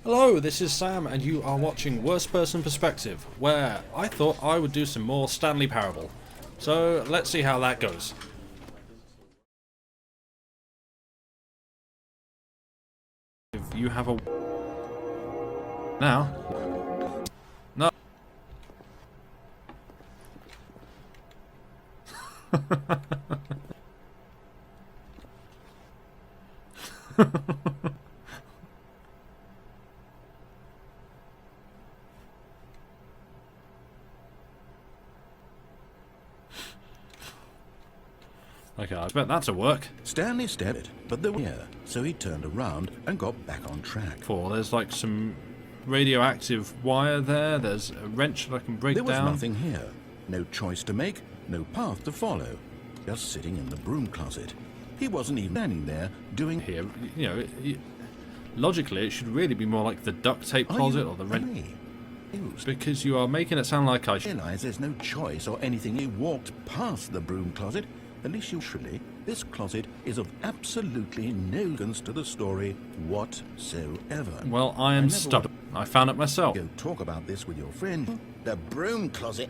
Hello, this is Sam, and you are watching Worst Person Perspective, where I thought I would do some more Stanley Parable. So, let's see how that goes. If you have a... Now... No. Okay, I bet that's a work. Stanley stepped, but they were here, so he turned around and got back on track. There's like some radioactive wire there, there's a wrench that I can break down. There was nothing here. No choice to make, no path to follow. Just sitting in the broom closet. He wasn't even standing there doing... Here, you know, logically it should really be more like the duct tape closet or the wrench. Because you are making it sound like I should... Realize there's no choice or anything. He walked past the broom closet. At least usually, this closet is of absolutely no use to the story whatsoever. Well, I am stubborn. I found it myself. Go talk about this with your friend. The broom closet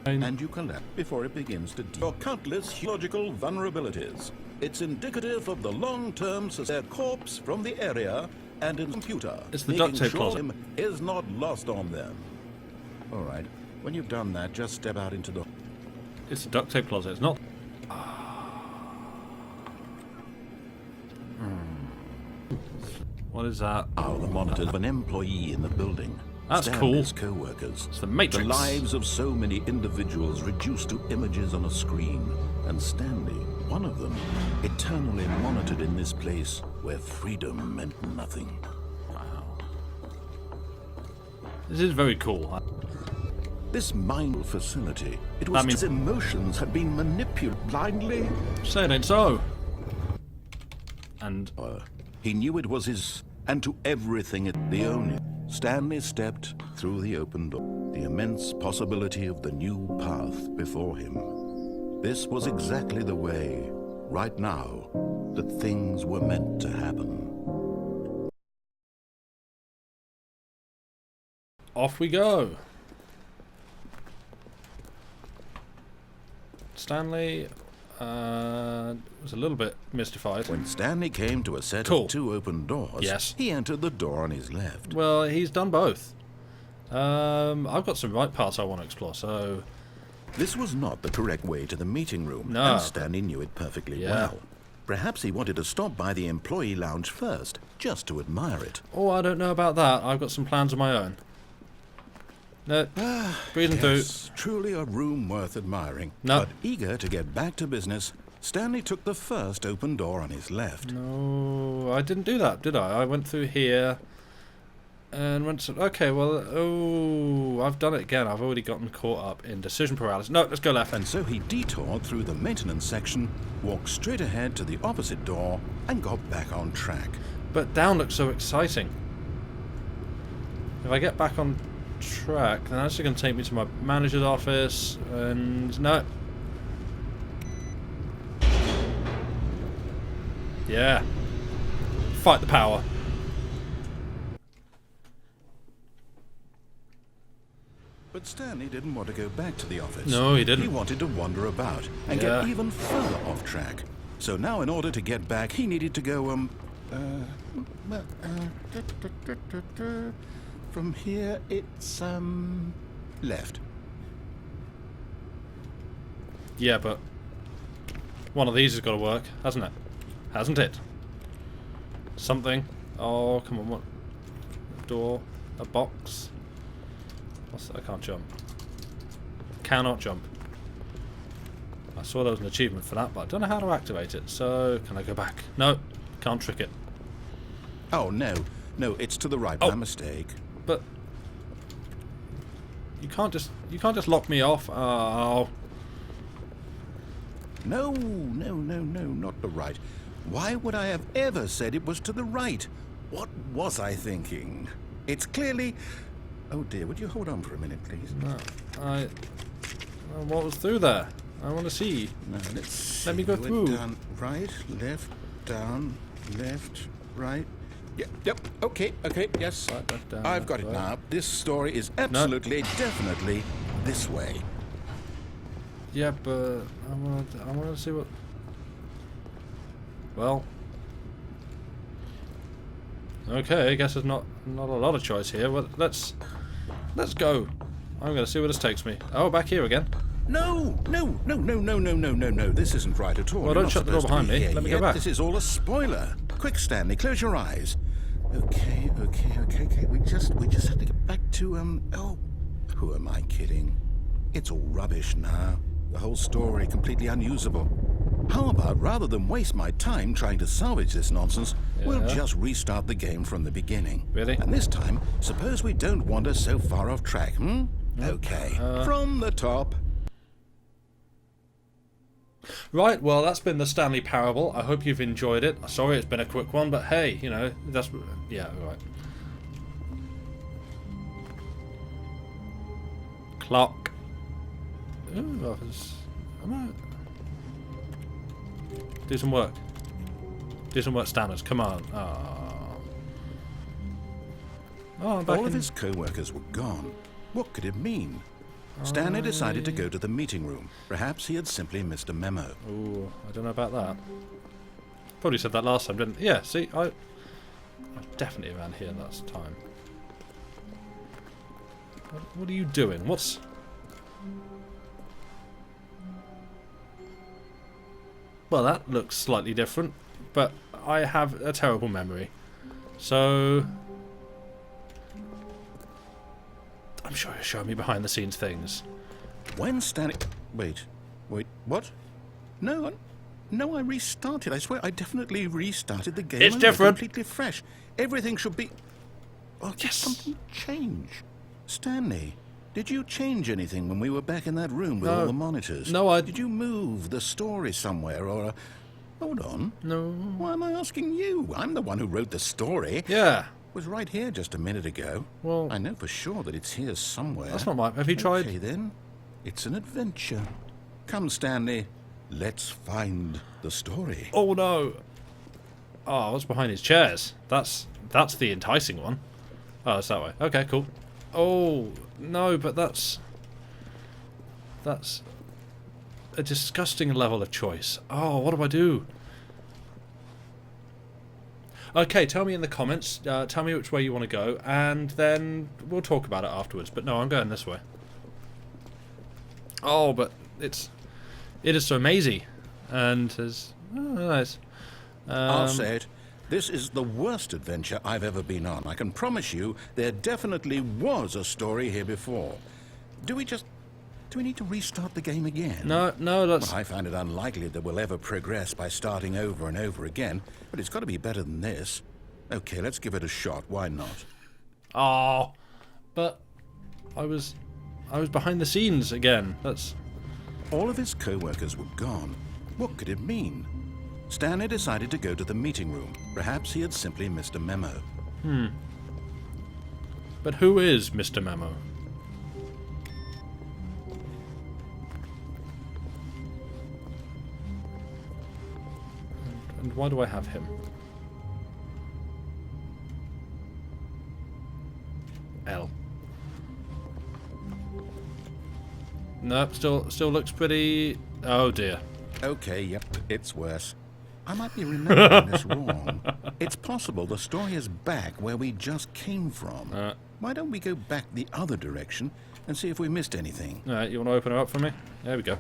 and you collapse before it begins to your countless logical vulnerabilities. It's indicative of the long-term their corpse from the area and in computer. It's the duct tape closet. Is not lost on them. All right. When you've done that, just step out into the... It's the duct tape closet. It's not... What is that? Oh, the monitor of an employee in the building. That's cool. Co-workers. It's the Matrix. The lives of so many individuals reduced to images on a screen. And Stanley, one of them, eternally monitored in this place where freedom meant nothing. Wow. This is very cool. This mindful facility, it was his emotions had been manipulated blindly. Say it ain't so. And... he knew it was his, and to everything the only. Stanley stepped through the open door, the immense possibility of the new path before him. This was exactly the way, right now, that things were meant to happen. Off we go. Stanley was a little bit mystified. When Stanley came to a set of two open doors, yes, he entered the door on his left. Well, he's done both. I've got some right parts I want to explore, so... This was not the correct way to the meeting room, no. And Stanley knew it perfectly well. Perhaps he wanted to stop by the employee lounge first, just to admire it. Oh, I don't know about that. I've got some plans of my own. No, breathing through. Truly a room worth admiring. No. But eager to get back to business, Stanley took the first open door on his left. No, I didn't do that, did I? I went through here and went to... Okay, well, oh, I've done it again. I've already gotten caught up in decision paralysis. No, let's go left. And so he detoured through the maintenance section, walked straight ahead to the opposite door, and got back on track. But down looks so exciting. If I get back on track, then that's going to take me to my manager's office, and no. Yeah. Fight the power. But Stanley didn't want to go back to the office. No, he didn't. He wanted to wander about and get even further off track. So now in order to get back, he needed to go, from here, it's, left. Yeah, but one of these has got to work, hasn't it? Hasn't it? Something. Oh, come on, what? A door? A box? What's that? I can't jump. Cannot jump. I saw there was an achievement for that, but I don't know how to activate it, so can I go back? No, can't trick it. Oh, no. No, it's to the right. My mistake. But you can't just lock me off. Oh. No, not the right. Why would I have ever said it was to the right? What was I thinking? It's clearly... Oh dear, would you hold on for a minute, please? No, what was through there? I want to see. No, let's see. Let me go through. Down, right, left, down, left, right, Yep. Okay. Yes. Right, back down I've got that it way. now. This story is absolutely, definitely this way. Yeah, but I want to see what. Well. Okay, I guess there's not a lot of choice here. Well, let's go. I'm gonna see where this takes me. Oh, back here again. No. This isn't right at all. Well, You're don't not shut the door supposed to behind be me. here Let me yet. go back. This is all a spoiler. Quick, Stanley, close your eyes. Okay. We just have to get back to Oh, who am I kidding? It's all rubbish now. The whole story completely unusable. How about, rather than waste my time trying to salvage this nonsense, we'll just restart the game from the beginning. Really? And this time, suppose we don't wander so far off track, Okay. From the top. Right, well, that's been the Stanley Parable. I hope you've enjoyed it. Sorry it's been a quick one, but hey, you know, that's... Yeah, right. Clock. Ooh, do some work. Do some work, Stanners. Come on. Oh, I'm back All of in... his co-workers were gone. What could it mean? Stanley decided to go to the meeting room. Perhaps he had simply missed a memo. Ooh, I don't know about that. Probably said that last time, didn't I? Yeah, see, I was definitely around here last time. What are you doing? What's... Well, that looks slightly different, but I have a terrible memory. So... I'm sure you're showing me behind the scenes things. When Stanley... Wait, what? No, I restarted. I swear I definitely restarted the game. It's over, different. Completely fresh. Everything should be... Oh, did Yes. something change? Stanley, did you change anything when we were back in that room with all the monitors? No, Did you move the story somewhere or... Hold on. No. Why am I asking you? I'm the one who wrote the story. Yeah. It was right here just a minute ago. Well... I know for sure that it's here somewhere. That's not my... Have you tried... Okay, then. It's an adventure. Come, Stanley. Let's find the story. Oh, no. Oh, what's behind his chairs? That's the enticing one. Oh, it's that way. Okay, cool. Oh, no, but that's a disgusting level of choice. Oh, what do I do? Okay, tell me in the comments. Tell me which way you want to go, and then we'll talk about it afterwards. But no, I'm going this way. Oh, but it is so mazy, and it's nice. I'll say it. This is the worst adventure I've ever been on. I can promise you there definitely was a story here before. Do we need to restart the game again? No, that's... Well, I find it unlikely that we'll ever progress by starting over and over again, but it's got to be better than this. Okay, let's give it a shot. Why not? Oh, but I was behind the scenes again. That's... All of his co-workers were gone. What could it mean? Stanley decided to go to the meeting room. Perhaps he had simply missed a memo. But who is Mr. Memo? And why do I have him? L. Nope, still looks pretty... Oh dear. Okay, yep, it's worse. I might be remembering this wrong. It's possible the story is back where we just came from. Why don't we go back the other direction and see if we missed anything? Alright, you want to open her up for me? There we go.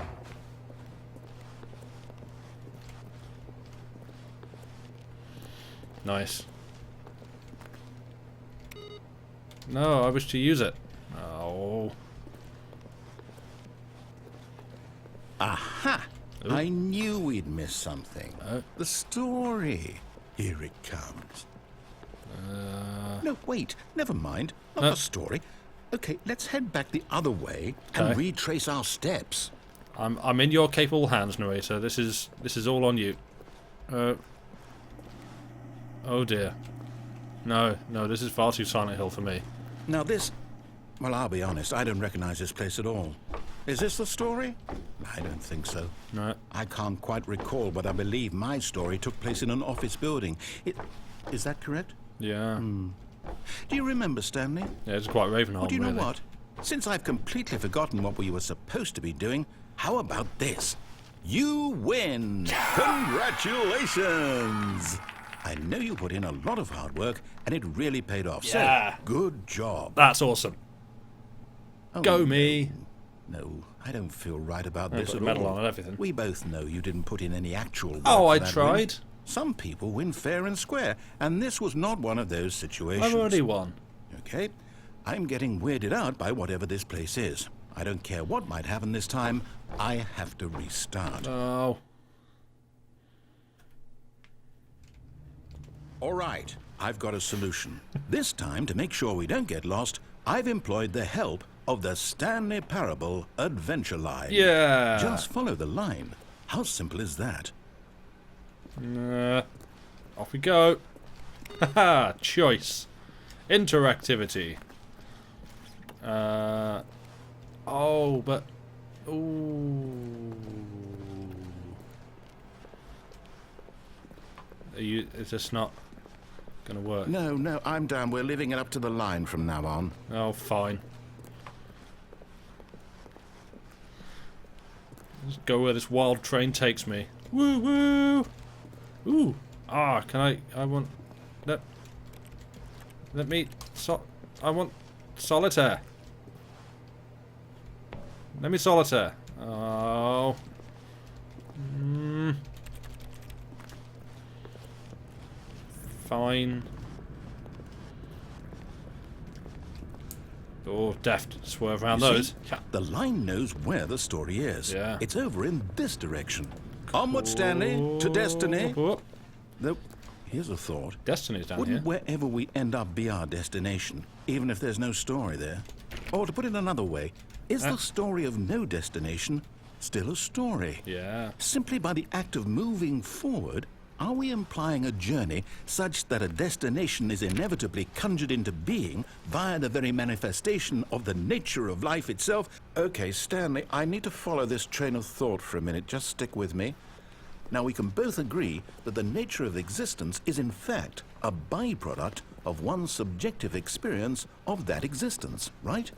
Nice. No, I wish to use it. Oh. Aha! Ooh. I knew we'd miss something. The story. Here it comes. No, wait. Never mind. Not the story. Okay, let's head back the other way and retrace our steps. I'm in your capable hands, narrator. This is all on you. Oh dear. No, this is far too Silent Hill for me. Now this... Well, I'll be honest. I don't recognize this place at all. Is this the story? I don't think so. No. I can't quite recall, but I believe my story took place in an office building. Is that correct? Yeah. Do you remember, Stanley? Yeah, it's quite Ravenholm, Well, do you know really. what? Since I've completely forgotten what we were supposed to be doing, how about this? You win! Congratulations! I know you put in a lot of hard work, and it really paid off. Yeah. So, good job. That's awesome. Oh, Go me. No, I don't feel right about I this put at a medal all. on and everything. We both know you didn't put in any actual work Oh, for I that tried. win. Some people win fair and square, and this was not one of those situations. I've already won. Okay, I'm getting weirded out by whatever this place is. I don't care what might happen this time. I have to restart. Oh. All right, I've got a solution. This time, to make sure we don't get lost, I've employed the help of the Stanley Parable Adventure Line. Yeah. Just follow the line. How simple is that? Off we go. Haha, choice. Interactivity. Oh, but... Ooh. Is this not gonna work? No, I'm down. We're leaving it up to the line from now on. Oh, fine. Just go where this wild train takes me. Woo woo! Ooh! Ah, can I want... Let me... I want solitaire. Let me solitaire. Oh. Fine. Oh, deft. Swerve around You those. see, the line knows where the story is. Yeah. It's over in this direction. Onward, Stanley, to destiny. Oh, Though, here's a thought. Destiny's down Wouldn't here. wherever we end up be our destination, even if there's no story there? Or to put it another way, is the story of no destination still a story? Yeah. Simply by the act of moving forward, are we implying a journey such that a destination is inevitably conjured into being via the very manifestation of the nature of life itself? Okay, Stanley, I need to follow this train of thought for a minute. Just stick with me. Now, we can both agree that the nature of existence is in fact a byproduct of one's subjective experience of that existence, right?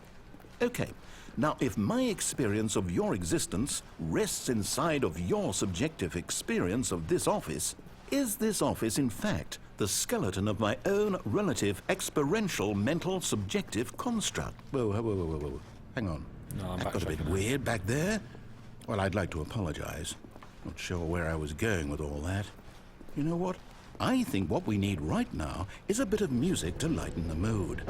Okay. Now, if my experience of your existence rests inside of your subjective experience of this office, is this office, in fact, the skeleton of my own relative experiential mental subjective construct? Whoa. Hang on. No, I'm that got a bit weird back there. Well, I'd like to apologize. Not sure where I was going with all that. You know what? I think what we need right now is a bit of music to lighten the mood.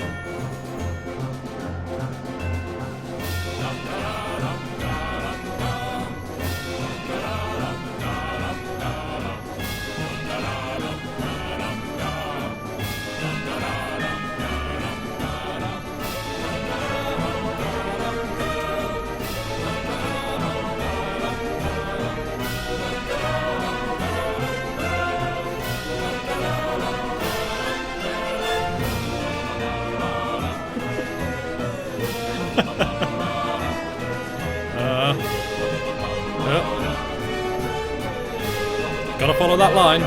Gotta follow that line.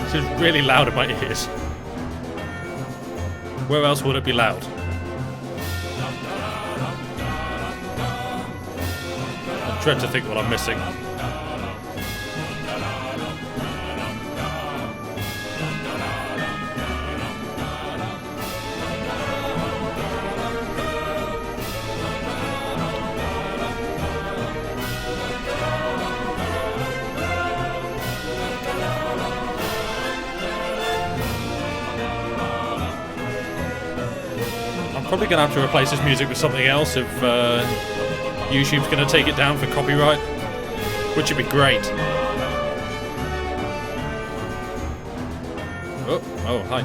This is really loud in my ears. Where else would it be loud? I dread to think what I'm missing. Probably gonna have to replace this music with something else if YouTube's gonna take it down for copyright, which would be great. Oh, hi.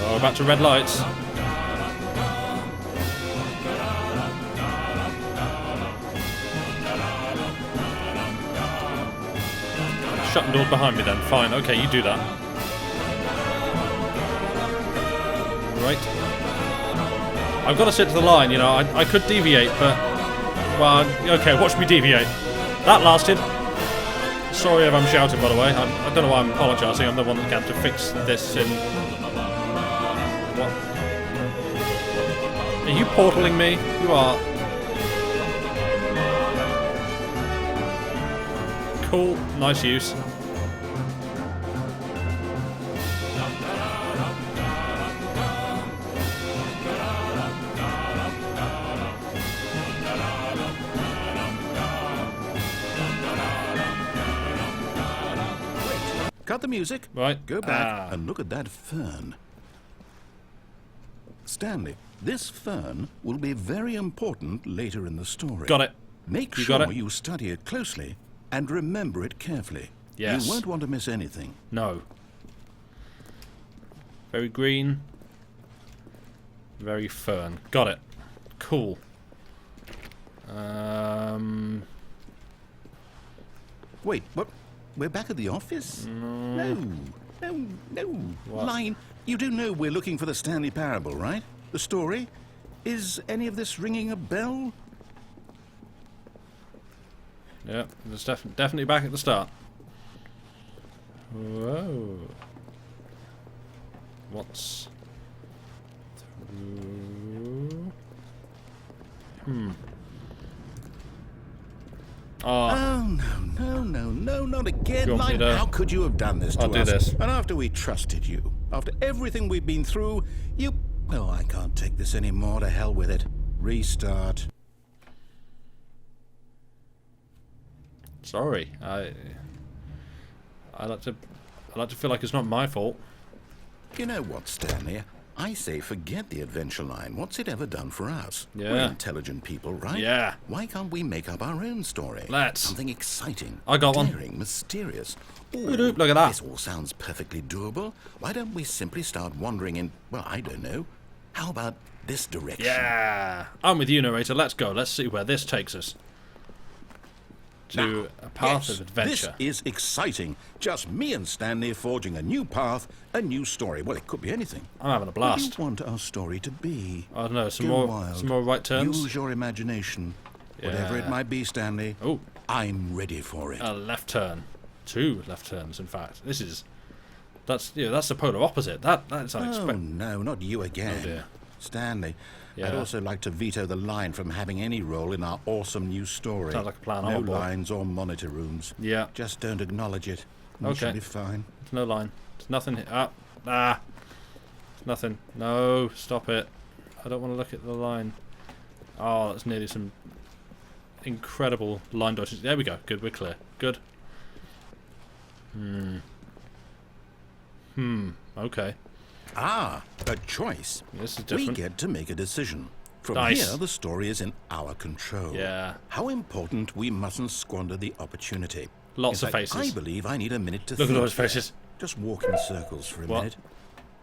Oh, back to red lights. Shut the doors behind me then. Fine. Okay, you do that. Right. I've got to stick to the line, you know. I could deviate, but... Well, okay, watch me deviate. That lasted. Sorry if I'm shouting, by the way. I don't know why I'm apologising. I'm the one that got to fix this in... What? Are you portaling me? You are. Cool. Nice use. Cut the music. Right. Go back and look at that fern. Stanley, this fern will be very important later in the story. Got it. Make You got sure it? you study it closely and remember it carefully. Yes. You won't want to miss anything. No. Very green. Very fern. Got it. Cool. Wait, what? We're back at the office? No. What? Line, you do know we're looking for the Stanley Parable, right? The story? Is any of this ringing a bell? Yeah, it's definitely back at the start. Whoa. What's through? Oh, no, not again, You want me Line. to- How could you have done this to I'll do us? this. And after we trusted you, after everything we've been through, you... Oh, I can't take this anymore. To hell with it. Restart. Sorry, I like to feel like it's not my fault. You know what, Stanley? I say forget the adventure line. What's it ever done for us? Yeah. We're intelligent people, right? Yeah. Why can't we make up our own story? Let's. Something exciting. I got one. daring, mysterious. Ooh, Look at that. This all sounds perfectly doable. Why don't we simply start wandering in, well, I don't know. How about this direction? Yeah, I'm with you, narrator. Let's go. Let's see where this takes us. To Now, a path yes, of adventure. This is exciting. Just me and Stanley forging a new path, a new story. Well, it could be anything. I'm having a What do blast. you want our story to be? I don't know. Some Go more, wild. some more right turns. Use your imagination. Whatever it Yeah. might be, Stanley. Oh, I'm ready for it. a left turn. 2 left turns, in fact. That's the polar opposite. That's Oh, unexpected. no, not you again. Oh, dear. Stanley, Yeah. I'd also like to veto the line from having any role in our awesome new story. Sounds like a plan. I'm No on board. lines or monitor rooms. Yeah. Just don't acknowledge it. We Okay. shall be fine. There's no line. There's nothing here. There's nothing. No, stop it. I don't want to look at the line. Oh, that's nearly some incredible line dodges. There we go. Good, we're clear. Good. Okay. Ah, a choice. This is We different. get to make a decision. From Nice. here, the story is in our control. Yeah. How important we mustn't squander the opportunity. Lots In of fact, faces. I believe I need a minute to Look at think those here. faces. Just walk in circles for a What? minute.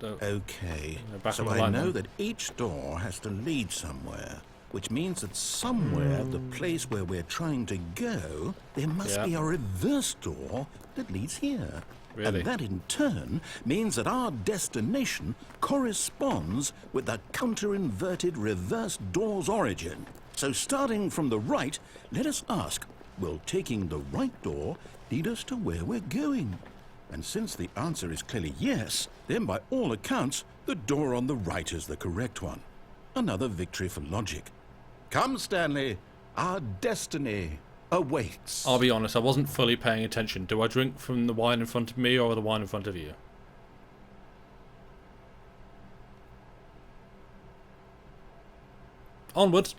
Oh, Okay. back So on the I line know then. that each door has to lead somewhere, which means that somewhere, the place where we're trying to go, there must Yeah. be a reverse door that leads here. Really? And that in turn means that our destination corresponds with the counter-inverted reverse door's origin. So starting from the right, let us ask, will taking the right door lead us to where we're going? And since the answer is clearly yes, then by all accounts, the door on the right is the correct one. Another victory for logic. Come, Stanley, our destiny awaits. I'll be honest, I wasn't fully paying attention. Do I drink from the wine in front of me or the wine in front of you? Onwards.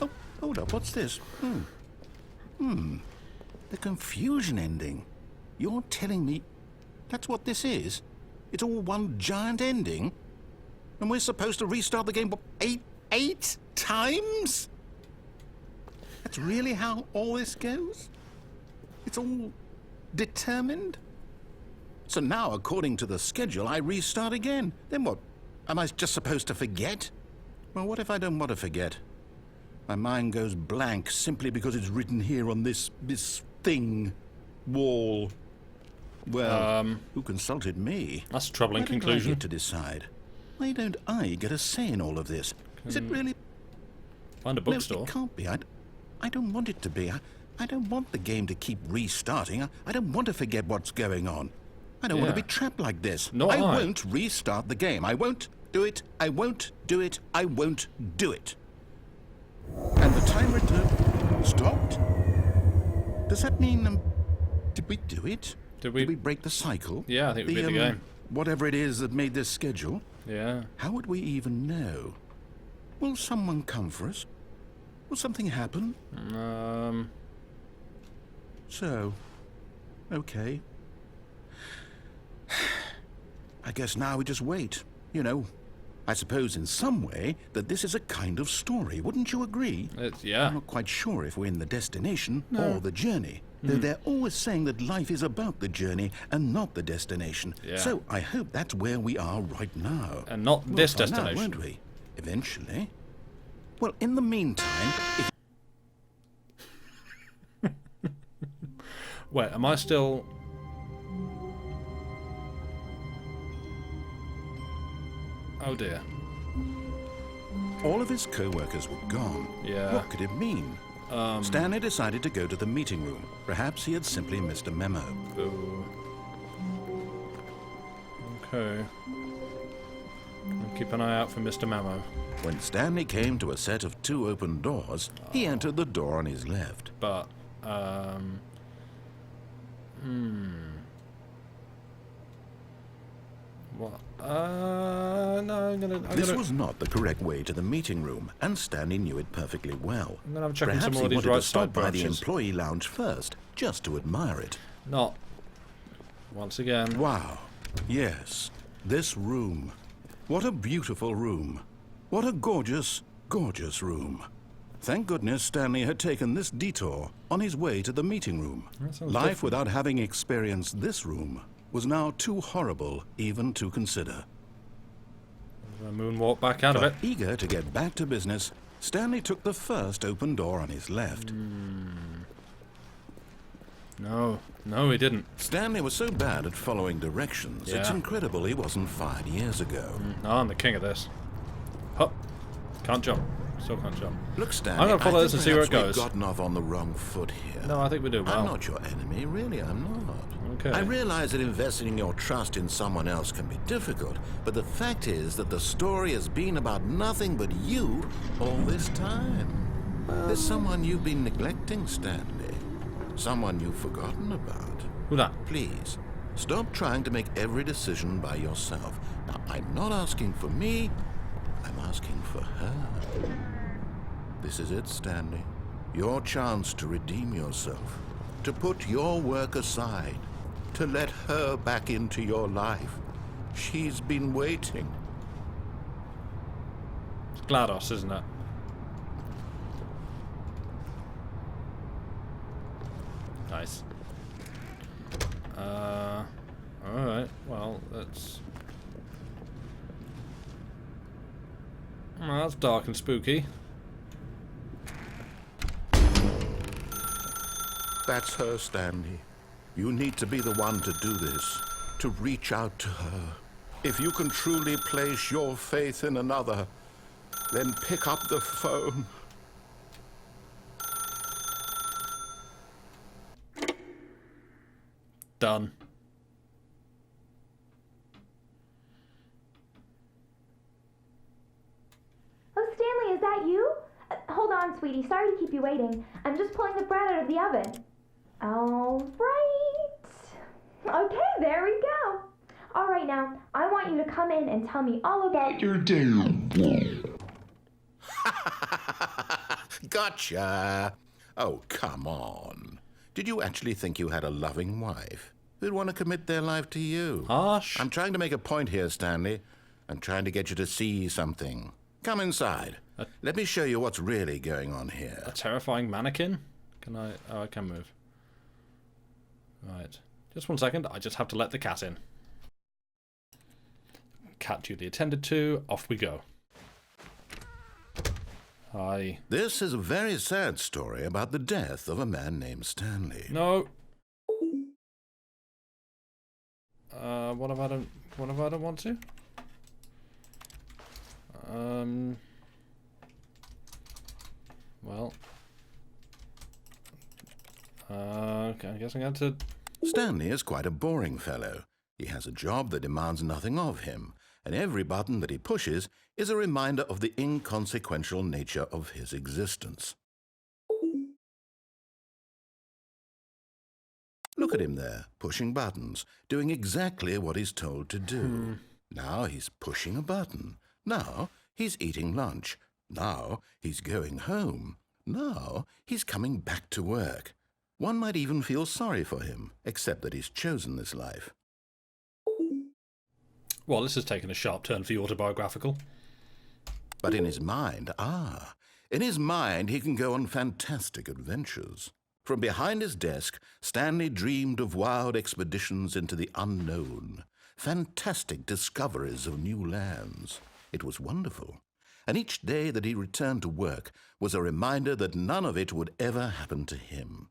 Oh, hold up, what's this? The confusion ending. You're telling me that's what this is? It's all one giant ending? And we're supposed to restart the game, what, eight times? That's really how all this goes? It's all determined? So now, according to the schedule, I restart again. Then what? Am I just supposed to forget? Well, what if I don't want to forget? My mind goes blank simply because it's written here on this thing, wall. Well, who consulted me? That's a troubling Why don't I conclusion. get to decide? Why don't I get a say in all of this? Is it really? Find a No, bookstore. it can't be. I don't want it to be. I don't want the game to keep restarting. I don't want to forget what's going on. I don't want to be trapped like this. Not I. won't restart the game. I won't do it. I won't do it. I won't do it. And the timer stopped? Does that mean, did we do it? Did we break the cycle? Yeah, I think we beat the game. Whatever it is that made this schedule. Yeah. How would we even know? Will someone come for us? Will something happen? So, okay. I guess now we just wait. You know, I suppose in some way that this is a kind of story. Wouldn't you agree? Yeah. I'm not quite sure if we're in the destination or the journey. Though they're always saying that life is about the journey and not the destination. Yeah. So I hope that's where we are right now. And not this destination. Now, won't we? Eventually. Well, in the meantime, if... Wait, am I still... Oh dear. all of his co-workers were gone. Yeah. What could it mean? Stanley decided to go to the meeting room. Perhaps he had simply missed a memo. Ooh. Okay. I'll keep an eye out for Mr. Memo. When Stanley came to a set of 2 open doors, he entered the door on his left. But, what? No, I'm gonna... This was not the correct way to the meeting room, and Stanley knew it perfectly well. I'm gonna have a check in Perhaps some more of he these wanted right to stop side by the branches. employee lounge first, just to admire it. Not. Once again. Wow. Yes. This room. What a beautiful room. What a gorgeous, gorgeous room. Thank goodness Stanley had taken this detour on his way to the meeting room. Life without having experienced this room was now too horrible even to consider. A moonwalk back out of it. Eager to get back to business, Stanley took the first open door on his left. No, he didn't. Stanley was so bad at following directions, it's Yeah. incredible he wasn't fired years ago. No, I'm the king of this. Hup. Can't jump. Still can't jump. Look, Stanley, I'm gonna follow I this think and see where it perhaps goes. We've gotten off on the wrong foot here. No, I think we do well. I'm not your enemy, really, I'm not. Okay. I realize that investing your trust in someone else can be difficult, but the fact is that the story has been about nothing but you all this time. There's someone you've been neglecting, Stanley. Someone you've forgotten about. Who that? Please, stop trying to make every decision by yourself. Now, I'm not asking for me, I'm asking for her. This is it, Stanley. Your chance to redeem yourself, to put your work aside, to let her back into your life. She's been waiting. It's GLaDOS, isn't it? Nice. Alright, well, that's... Well, that's dark and spooky. That's her, Stanley. You need to be the one to do this, to reach out to her. If you can truly place your faith in another, then pick up the phone. Done. Oh, Stanley, is that you? Hold on, sweetie. Sorry to keep you waiting. I'm just pulling the bread out of the oven. All right. Okay, there we go. All right, now, I want you to come in and tell me all about your day. Gotcha. Oh, come on. Did you actually think you had a loving wife who'd want to commit their life to you? Harsh. I'm trying to make a point here, Stanley. I'm trying to get you to see something. Come inside. Let me show you what's really going on here. A terrifying mannequin? Can I... Oh, I can move. Right. Just 1 second. I just have to let the cat in. Cat duly attended to. Off we go. Hi. This is a very sad story about the death of a man named Stanley. No. What if I don't want to? Well. Okay, I guess I'm going to... Stanley is quite a boring fellow. He has a job that demands nothing of him, and every button that he pushes is a reminder of the inconsequential nature of his existence. Look at him there, pushing buttons, doing exactly what he's told to do. Now he's pushing a button. Now he's eating lunch. Now he's going home. Now he's coming back to work. One might even feel sorry for him, except that he's chosen this life. Well, this has taken a sharp turn for the autobiographical. But in his mind, in his mind he can go on fantastic adventures. From behind his desk, Stanley dreamed of wild expeditions into the unknown, fantastic discoveries of new lands. It was wonderful. And each day that he returned to work was a reminder that none of it would ever happen to him.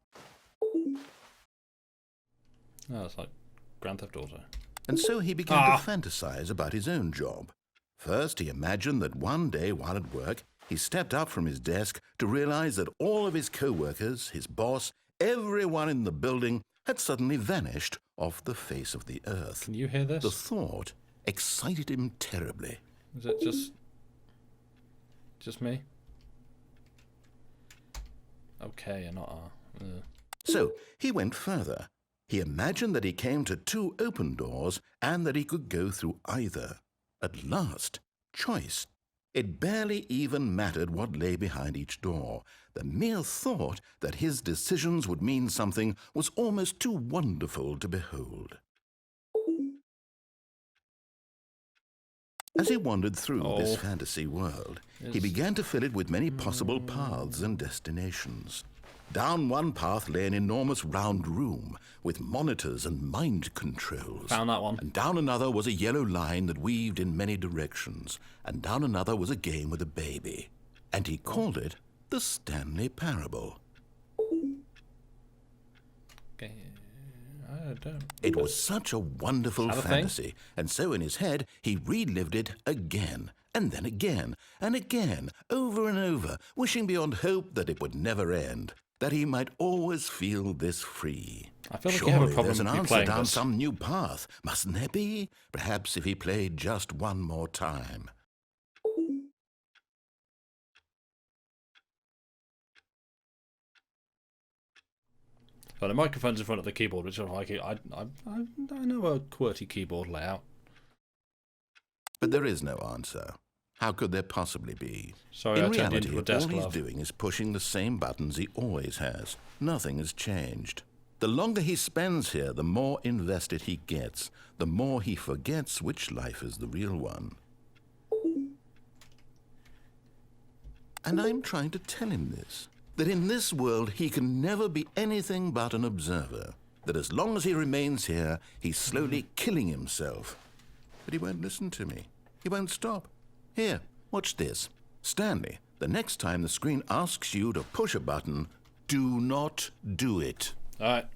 Oh, it's like Grand Theft Auto. And so he began to fantasize about his own job. First, he imagined that one day while at work, he stepped up from his desk to realize that all of his co-workers, his boss, everyone in the building had suddenly vanished off the face of the earth. Can you hear this? The thought excited him terribly. Is it just me? Okay, and not So he went further. He imagined that he came to 2 open doors and that he could go through either. At last, choice. It barely even mattered what lay behind each door. The mere thought that his decisions would mean something was almost too wonderful to behold. As he wandered through this fantasy world, he began to fill it with many possible paths and destinations. Down one path lay an enormous round room with monitors and mind controls. Found that one. And down another was a yellow line that weaved in many directions. And down another was a game with a baby. And he called it the Stanley Parable. Okay. I don't... It was such a wonderful fantasy, and so in his head he relived it again, and then again, and again, over and over, wishing beyond hope that it would never end, that he might always feel this free. I feel like Surely you have a problem there's an with me answer playing down this. some new path, mustn't there be? Perhaps if he played just one more time. So the microphone's in front of the keyboard, which I like. I know a QWERTY keyboard layout. But there is no answer. How could there possibly be? Sorry, In I turned you reality, into a desk, all he's love. doing is pushing the same buttons he always has. Nothing has changed. The longer he spends here, the more invested he gets, the more he forgets which life is the real one. And I'm trying to tell him this, that in this world he can never be anything but an observer, that as long as he remains here, he's slowly killing himself. But he won't listen to me. He won't stop. Here, watch this. Stanley, the next time the screen asks you to push a button, do not do it. Alright.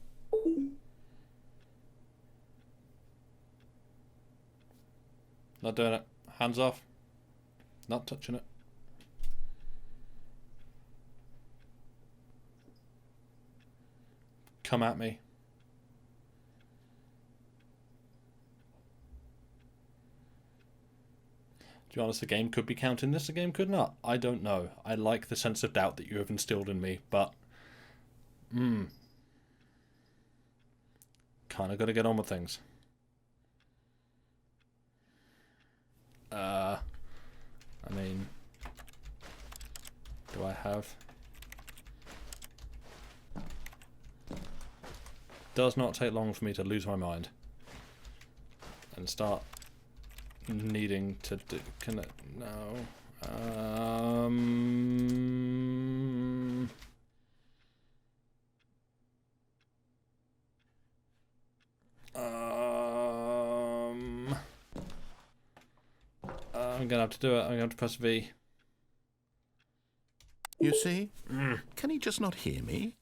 Not doing it. Hands off. Not touching it. Come at me. To be honest, the game could be counting this, the game could not. I don't know. I like the sense of doubt that you have instilled in me, but... kind of got to get on with things. I mean... Do I have... Does not take long for me to lose my mind. And start... needing to do... Can it... No... I'm gonna have to do it. I'm gonna have to press V. You see? Can he just not hear me?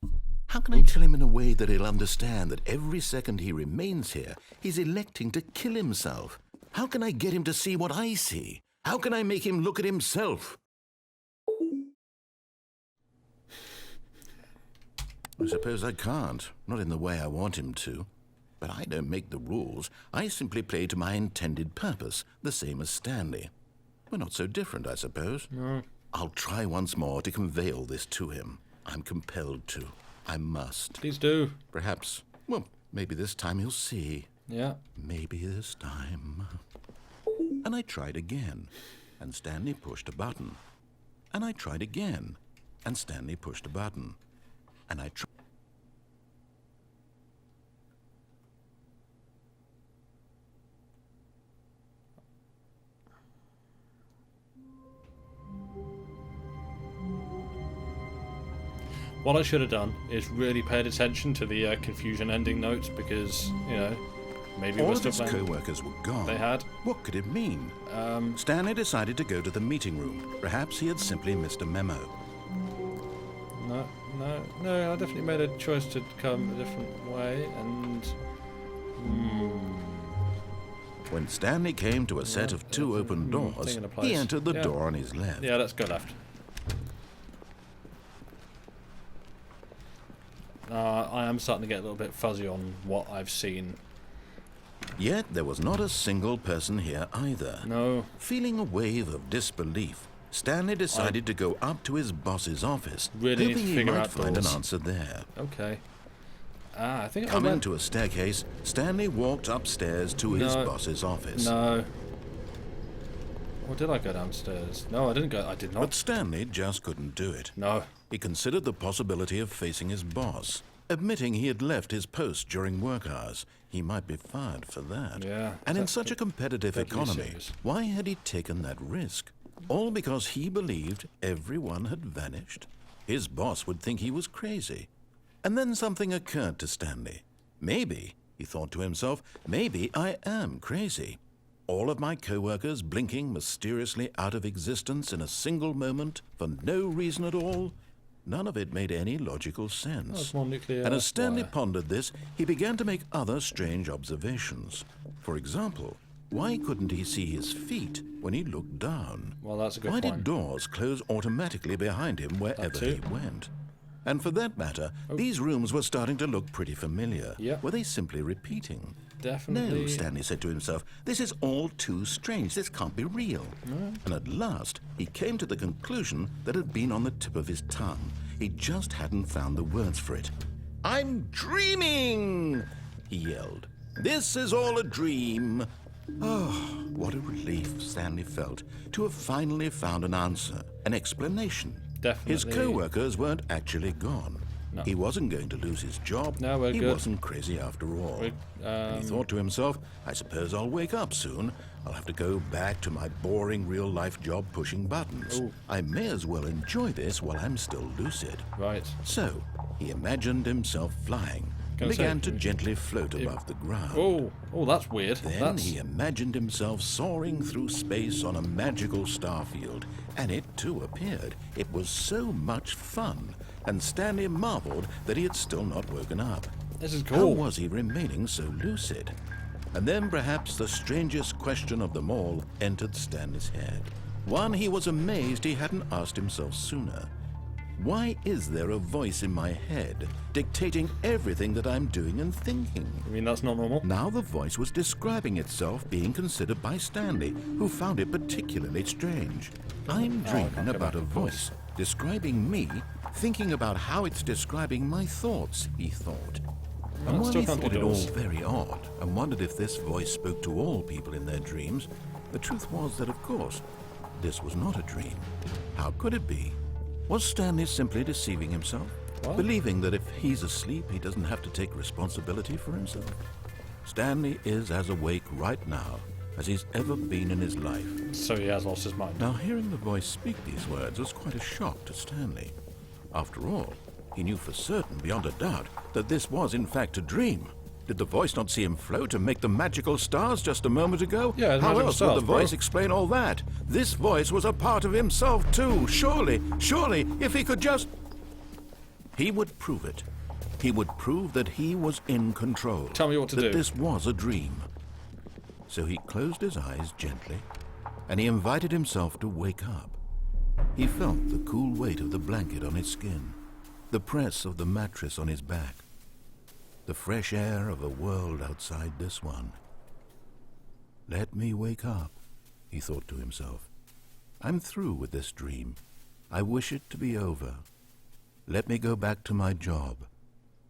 How can I tell him in a way that he'll understand that every second he remains here, he's electing to kill himself? How can I get him to see what I see? How can I make him look at himself? I suppose I can't. Not in the way I want him to. But I don't make the rules. I simply play to my intended purpose, the same as Stanley. We're not so different, I suppose. No. I'll try once more to convey all this to him. I'm compelled to. I must. Please do. Perhaps, well, maybe this time he'll see. Yeah. Maybe this time. And I tried again, and Stanley pushed a button. And I tried again, and Stanley pushed a button. And I tried. What I should have done is really paid attention to the confusion ending notes because, you know, maybe All we're of still his playing. co-workers were gone. They had. What could it mean? Stanley decided to go to the meeting room. Perhaps he had simply missed a memo. No, I definitely made a choice to come a different way, and... When Stanley came to a set of two open doors, thinking of place. he entered the Yeah. door on his left. Yeah, let's go left. I am starting to get a little bit fuzzy on what I've seen. Yet there was not a single person here either. No. Feeling a wave of disbelief, Stanley decided to go up to his boss's office, Really need hoping to he figure might out find an doors. answer there. Okay. I think I Coming went... to a staircase, Stanley walked upstairs to his boss's office. No. Or did I go downstairs? No, I didn't go. I did not. But Stanley just couldn't do it. No. He considered the possibility of facing his boss, admitting he had left his post during work hours. He might be fired for that. Yeah. And in such a competitive deadly economy, serious. why had he taken that risk? All because he believed everyone had vanished? His boss would think he was crazy. And then something occurred to Stanley. Maybe, he thought to himself, maybe I am crazy. All of my co-workers blinking mysteriously out of existence in a single moment for no reason at all? None of it made any logical sense. That's more nuclear And as Stanley wire. pondered this, he began to make other strange observations. For example, why couldn't he see his feet when he looked down? Well, that's a good Why point. did doors close automatically behind him wherever too. he went? And for that matter, these rooms were starting to look pretty familiar. Yep. Were they simply repeating? Definitely. No, Stanley said to himself, this is all too strange. This can't be real. And at last, he came to the conclusion that had been on the tip of his tongue. He just hadn't found the words for it. I'm dreaming, he yelled. This is all a dream. Oh, what a relief Stanley felt to have finally found an answer, an explanation. Definitely. His co-workers weren't actually gone. No. He wasn't going to lose his job. No, we're he good. wasn't crazy after all. We're, And he thought to himself, I suppose I'll wake up soon. I'll have to go back to my boring real-life job pushing buttons. Ooh. I may as well enjoy this while I'm still lucid. Right. So, he imagined himself flying and Gonna say, began to gently float above the ground. Oh, that's weird. Then That's... he imagined himself soaring through space on a magical starfield, and it too appeared. It was so much fun, and Stanley marveled that he had still not woken up. This is How cool. was he remaining so lucid? And then perhaps the strangest question of them all entered Stanley's head. One he was amazed he hadn't asked himself sooner. Why is there a voice in my head dictating everything that I'm doing and thinking? You mean that's not normal? Now the voice was describing itself being considered by Stanley, who found it particularly strange. I'm dreaming okay, about a of course. voice describing me, thinking about how it's describing my thoughts, he thought. And while still he can't thought do it all doors. very odd, and wondered if this voice spoke to all people in their dreams, the truth was that, of course, this was not a dream. How could it be? Was Stanley simply deceiving himself? What? Believing that if he's asleep, he doesn't have to take responsibility for himself? Stanley is as awake right now as he's ever been in his life. So he has lost his mind. Now, hearing the voice speak these words was quite a shock to Stanley. After all, he knew for certain, beyond a doubt, that this was in fact a dream. Did the voice not see him float and make the magical stars just a moment ago? Yeah, the How magical else stars, would the bro. voice explain all that? This voice was a part of himself too. Surely, if he could just... He would prove it. He would prove that he was in control. Tell me what to that do. This was a dream. So he closed his eyes gently, and he invited himself to wake up. He felt the cool weight of the blanket on his skin. the press of the mattress on his back, the fresh air of a world outside this one. Let me wake up, he thought to himself. I'm through with this dream. I wish it to be over. Let me go back to my job.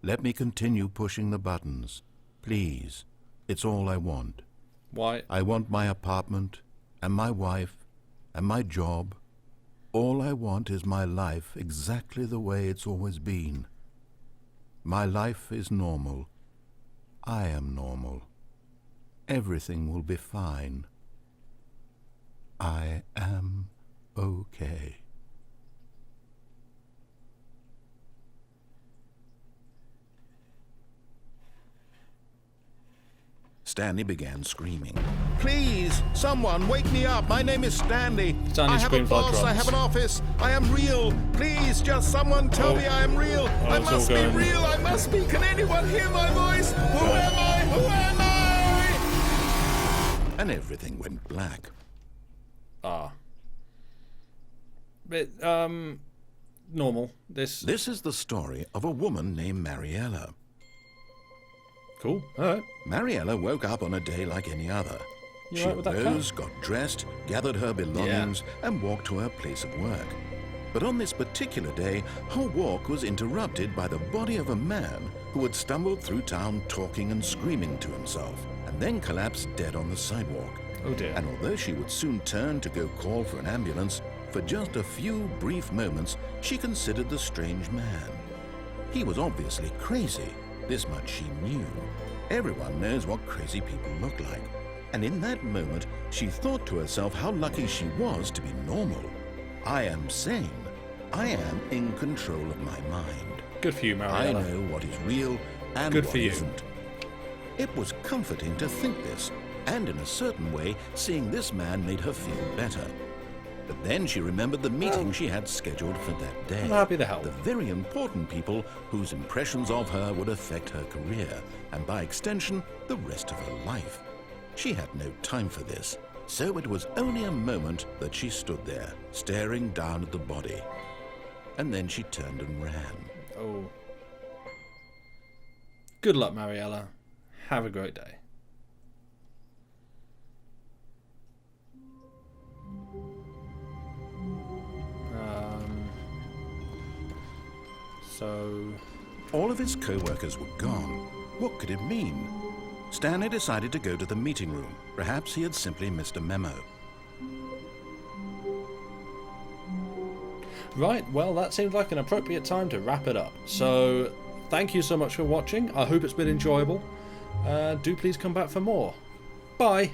Let me continue pushing the buttons. Please, it's all I want. Why? I want my apartment, and my wife, and my job. All I want is my life exactly the way it's always been. My life is normal. I am normal. Everything will be fine. I am okay. Stanley began screaming. Please, someone, wake me up. My name is Stanley. Stanley I have a screams like boss. I drums. have an office. I am real. Please, just someone tell me I am real. I it's all must be going. real. I must be. Can anyone hear my voice? Who am I? Who am I? And everything went black. Ah. Bit, normal. This This is the story of a woman named Mariella. cool. Alright. Mariella woke up on a day like any other. You She right with that rose, got dressed, gathered her belongings, Yeah. and walked to her place of work. But on this particular day, her walk was interrupted by the body of a man who had stumbled through town talking and screaming to himself, and then collapsed dead on the sidewalk. Oh dear. And although she would soon turn to go call for an ambulance, for just a few brief moments she considered the strange man. He was obviously crazy. This much she knew. Everyone knows what crazy people look like. And in that moment, she thought to herself how lucky she was to be normal. I am sane. I am in control of my mind. Good for you, I Mariella. know what is real and Good what for you. isn't. It was comforting to think this, and in a certain way, seeing this man made her feel better. But then she remembered the meeting she had scheduled for that day. I'm happy to help. The very important people whose impressions of her would affect her career, and by extension, the rest of her life. She had no time for this, so it was only a moment that she stood there, staring down at the body. And then she turned and ran. Oh. Good luck, Mariella. Have a great day. So... All of his co-workers were gone. What could it mean? Stanley decided to go to the meeting room. Perhaps he had simply missed a memo. Right, well, that seems like an appropriate time to wrap it up. So, thank you so much for watching. I hope it's been enjoyable. Do please come back for more. Bye!